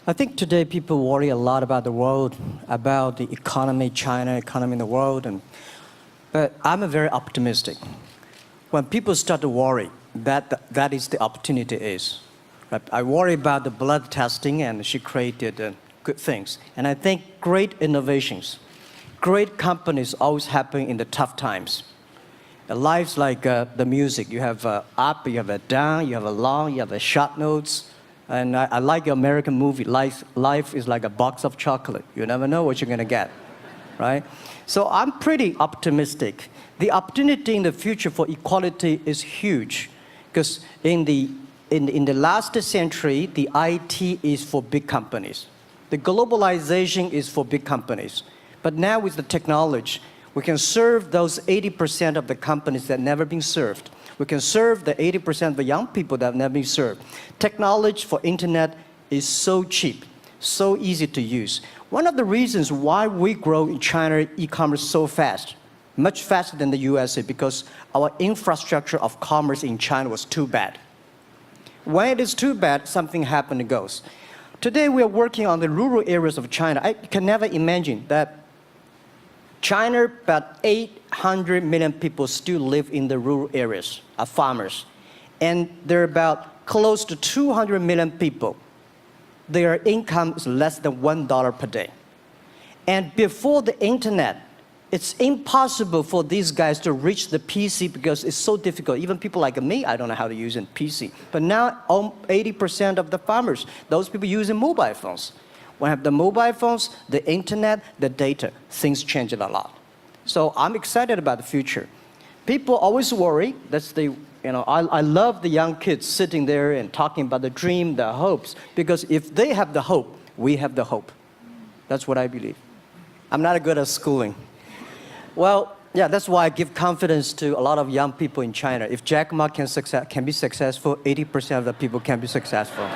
I think today people worry a lot about the world, about the economy, China economy in the world, but I'm very optimistic. When people start to worry, that is the opportunity is. Right? I worry about the blood testing, and she created good things. And I think great innovations, great companies always happen in the tough times. Life's like the music. You have up, you have a down, you have a long, you have a short notes. And I like the American movie, life is like a box of chocolate. You never know what you're going to get, right? So I'm pretty optimistic. The opportunity in the future for equality is huge, because in the last century, the IT is for big companies. The globalization is for big companies. But now with the technology, we can serve those 80% of the companies that never been served. We can serve the 80% of the young people that have never been served. Technology for internet is so cheap, so easy to use. One of the reasons why we grow in China e-commerce so fast, much faster than the USA, because our infrastructure of commerce in China was too bad. When it is too bad, something happens and goes. Today we are working on the rural areas of China. I can never imagine that China, about 800 million people still live in the rural areas, are farmers. And there are about close to 200 million people. Their income is less than $1 per day. And before the internet, it's impossible for these guys to reach the PC because it's so difficult. Even people like me, I don't know how to use a PC. But now 80% of the farmers, those people using mobile phones. When I have the mobile phones, the internet, the data, things change a lot. So I'm excited about the future. People always worry. I love the young kids sitting there and talking about the dream, the hopes, because if they have the hope, we have the hope. That's what I believe. I'm not good at schooling. Well, yeah, that's why I give confidence to a lot of young people in China. If Jack Ma can be successful, 80% of the people can be successful.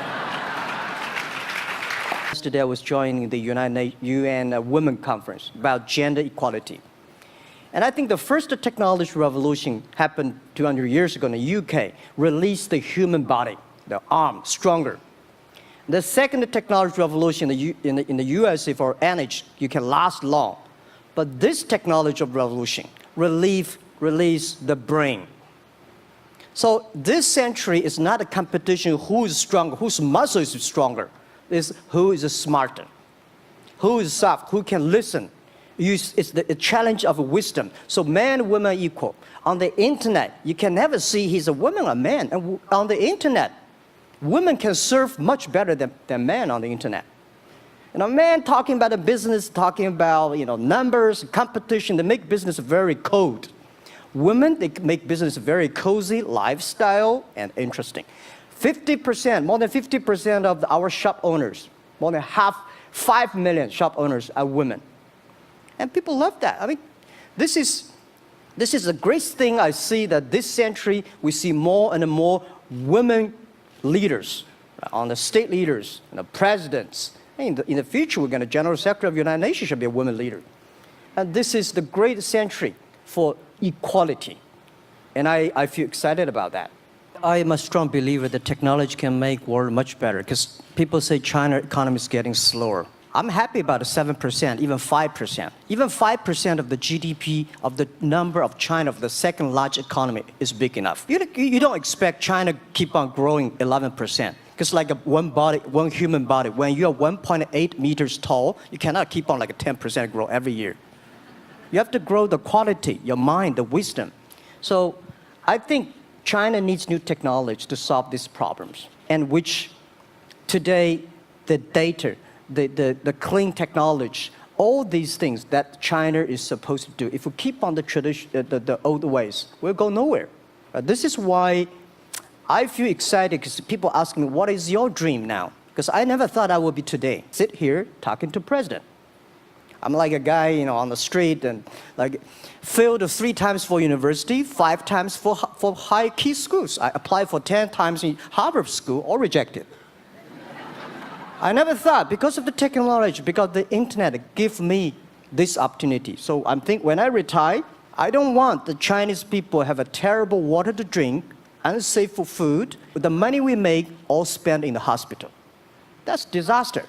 Yesterday I was joining the UN Women Conference about gender equality. And I think the first technology revolution happened 200 years ago in the UK, released the human body, the arm, stronger. The second technology revolution in the USA for energy, you can last long. But this technology of revolution release the brain. So this century is not a competition who is stronger, whose muscle is stronger. Is who is smarter, who is soft, who can listen. It's the challenge of wisdom. So man and woman are equal. On the internet, you can never see he's a woman or a man. And on the internet, women can serve much better than men on the internet. Men talking about the business, talking about numbers, competition, they make business very cold. Women, they make business very cozy, lifestyle, and interesting. 50%, more than 50% of our shop owners, more than 5 million shop owners are women. And people love that. I mean, this is a great thing I see that this century we see more and more women leaders, on the state leaders, presidents. In the future, we're going to General Secretary of the United Nations should be a woman leader. And this is the great century for equality. And I feel excited about that. I am a strong believer that technology can make the world much better, because people say China economy is getting slower. I'm happy about 7%, even 5%. Even 5% of the GDP of the number of China, of the second largest economy, is big enough. You don't expect China to keep on growing 11%. Because like one human body, when you're 1.8 meters tall, you cannot keep on like a 10% grow every year. You have to grow the quality, your mind, the wisdom. So I think China needs new technology to solve these problems, and which today the data, the clean technology, all these things that China is supposed to do, if we keep on the tradition, the old ways, we'll go nowhere. This is why I feel excited, because people ask me, what is your dream now? Because I never thought I would be today, sit here talking to president. I'm like a guy, on the street, and like failed 3 times for university, 5 times for high key schools. I applied for 10 times in Harvard School, all rejected. I never thought, because of the technology, because the internet gave me this opportunity. So I think when I retire, I don't want the Chinese people have a terrible water to drink, unsafe for food, with the money we make all spent in the hospital. That's disaster.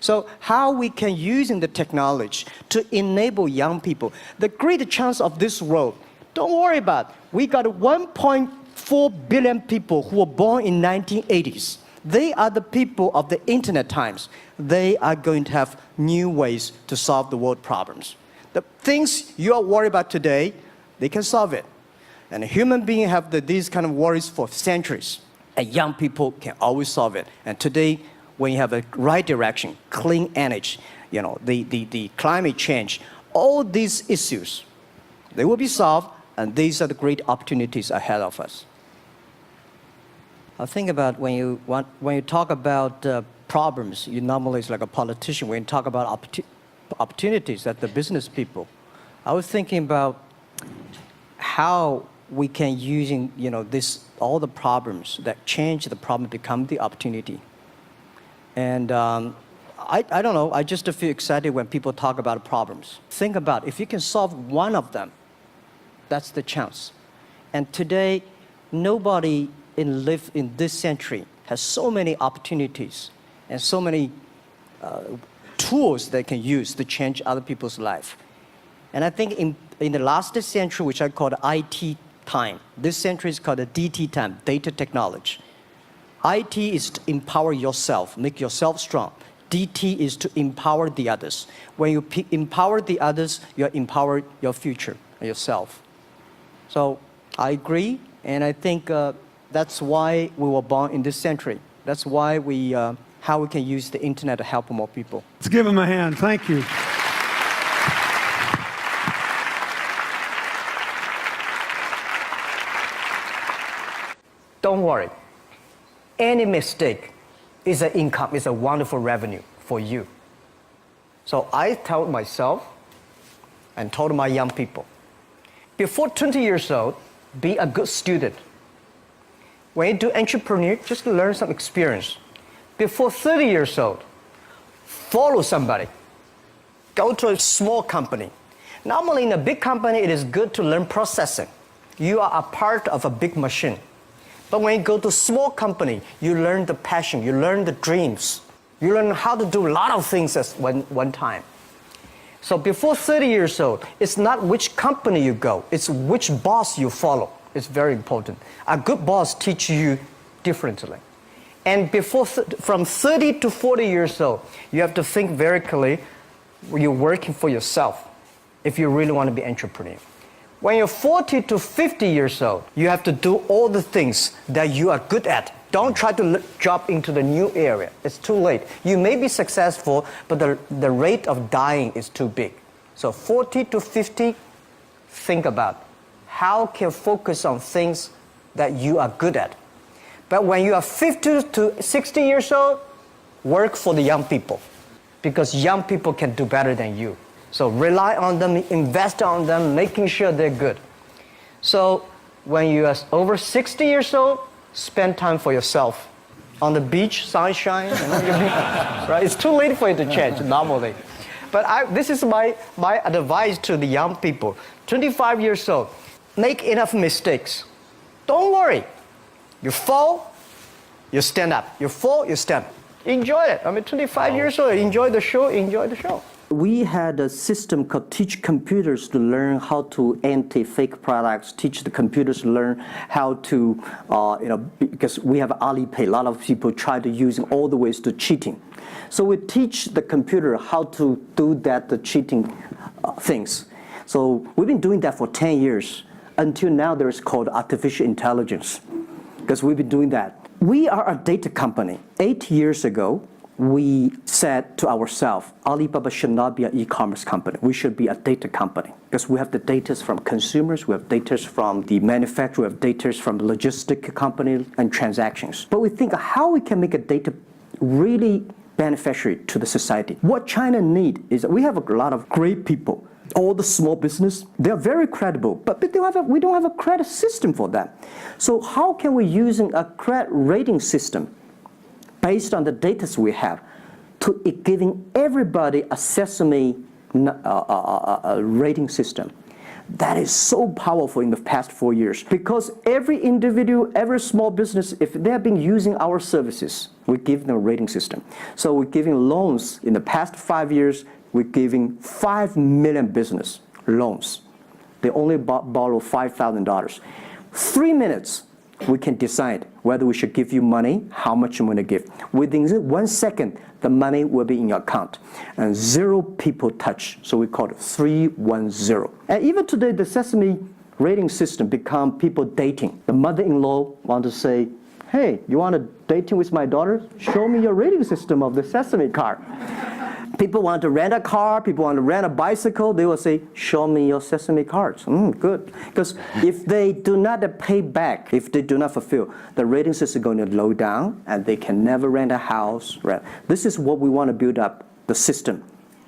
So how we can using the technology to enable young people. The great chance of this world, don't worry about it. We got 1.4 billion people who were born in 1980s. They are the people of the internet times. They are going to have new ways to solve the world problems. The things you are worried about today, they can solve it. And human beings have these kind of worries for centuries. And young people can always solve it. And today, when you have a right direction, clean energy, the climate change, all these issues, they will be solved, and these are the great opportunities ahead of us. I think about when you talk about problems, you normally it's like a politician. When you talk about opportunities that the business people, I was thinking about how we can using all the problems that change the problem become the opportunity. And I don't know, I just feel excited when people talk about problems. Think about if you can solve one of them, that's the chance. And today, nobody live in this century has so many opportunities and so many tools they can use to change other people's life. And I think in the last century, which I call the IT time, this century is called the DT time, data technology. IT is to empower yourself, make yourself strong. DT is to empower the others. When you empower the others, you empower your future, yourself. So I agree, and I think that's why we were born in this century. That's why how we can use the internet to help more people. Let's give him a hand. Thank you. Don't worry. Any mistake is an income, is a wonderful revenue for you. So I told myself and told my young people, before 20 years old, be a good student. When you do entrepreneur, just learn some experience. Before 30 years old, follow somebody. Go to a small company. Normally in a big company, it is good to learn processing. You are a part of a big machine. But when you go to a small company, you learn the passion, you learn the dreams. You learn how to do a lot of things at one time. So before 30 years old, it's not which company you go, it's which boss you follow. It's very important. A good boss teaches you differently. And from 30 to 40 years old, you have to think very clearly, you're working for yourself if you really want to be an entrepreneur. When you're 40 to 50 years old, you have to do all the things that you are good at. Don't try to jump into the new area. It's too late. You may be successful, but the rate of dying is too big. So 40 to 50, think about how can you focus on things that you are good at. But when you are 50 to 60 years old, work for the young people, because young people can do better than you. So rely on them, invest on them, making sure they're good. So when you are over 60 years old, spend time for yourself. On the beach, sunshine, right? It's too late for you to change normally. But this is my advice to the young people. 25 years old, make enough mistakes. Don't worry. You fall, you stand up. You fall, you stand up. Enjoy it. 25 years old, enjoy the show. We had a system called Teach Computers to learn how to anti-fake products, teach the computers to learn how to, because we have Alipay, a lot of people try to use all the ways to cheating. So we teach the computer how to do the cheating things. So we've been doing that for 10 years. Until now, there is called artificial intelligence, because we've been doing that. We are a data company. 8 years ago, we said to ourselves, Alibaba should not be an e-commerce company. We should be a data company, because we have the data from consumers, we have data from the manufacturer, we have data from the logistic company and transactions. But we think how we can make a data really beneficiary to the society. What China needs is we have a lot of great people. All the small business, they're very credible, but we don't have a credit system for them. So how can we using a credit rating system based on the data we have to giving everybody a Sesame rating system? That is so powerful in the past 4 years because every individual, every small business, if they have been using our services, we give them a rating system. So we're giving loans in the past 5 years, we're giving 5 million business loans. They only borrow $5,000. 3 minutes, we can decide whether we should give you money, how much you want to give. Within 1 second, the money will be in your account. And 0 people touch, so we call it 310. And even today, the Sesame rating system become people dating. The mother-in-law want to say, hey, you want to dating with my daughter? Show me your rating system of the Sesame car. People want to rent a car, people want to rent a bicycle, they will say, show me your Sesame cards. Good. Because if they do not pay back, if they do not fulfill, the rating system is going to low down and they can never rent a house. Right? This is what we want to build up, the system.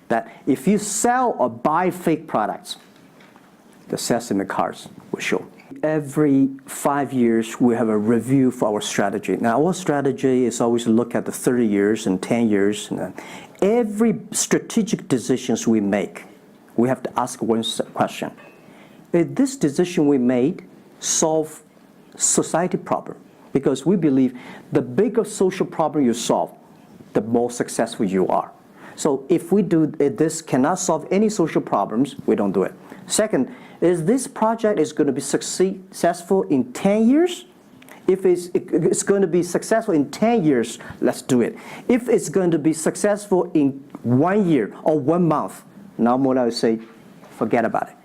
That if you sell or buy fake products, the Sesame cards will show. Every 5 years, we have a review for our strategy. Now, our strategy is always look at the 30 years and 10 years. And every strategic decisions we make, we have to ask one question. Did this decision we made solve society problem? Because we believe the bigger social problem you solve, the more successful you are. So if we do this cannot solve any social problems, we don't do it. Second, is this project is going to be successful in 10 years? If it's going to be successful in 10 years, let's do it. If it's going to be successful in 1 year or 1 month, now more I would say, forget about it.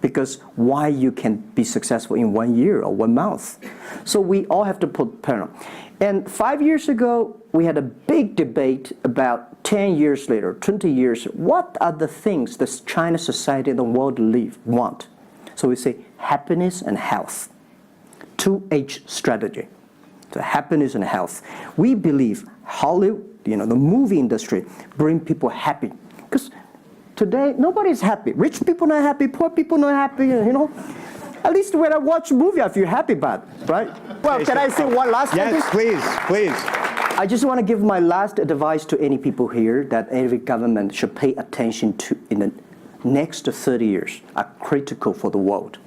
Because why you can be successful in 1 year or 1 month? So we all have to put parallel. And 5 years ago, we had a big debate about 10 years later, 20 years, what are the things that China society and the world want? So we say happiness and health. 2H strategy. So happiness and health. We believe Hollywood, the movie industry, bring people happy. Because today, nobody's happy. Rich people not happy, poor people not happy, At least when I watch a movie, I feel happy about it, right? Well, can I say one last thing? Yes, please. I just want to give my last advice to any people here that every government should pay attention to in the next 30 years are critical for the world.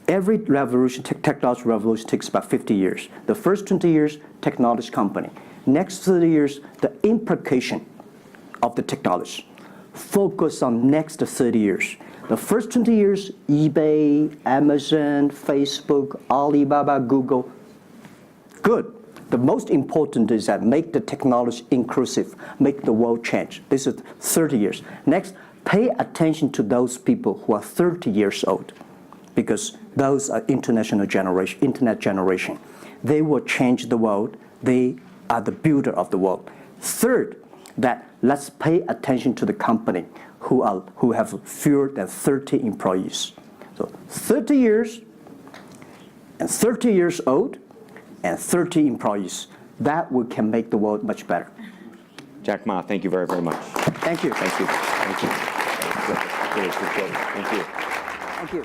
Every revolution, technology revolution takes about 50 years. The first 20 years, technology company. Next 30 years, the implication of the technology. Focus on next 30 years. The first 20 years, eBay, Amazon, Facebook, Alibaba, Google, good. The most important is that make the technology inclusive, make the world change. This is 30 years. Next, pay attention to those people who are 30 years old, because those are internet generation. They will change the world. They are the builder of the world. Third, that let's pay attention to the company who have fewer than 30 employees. So 30 years and 30 years old and 30 employees. That can make the world much better. Jack Ma, thank you very, very much. Thank you. Thank you. Thank you. Thank you. Thank you.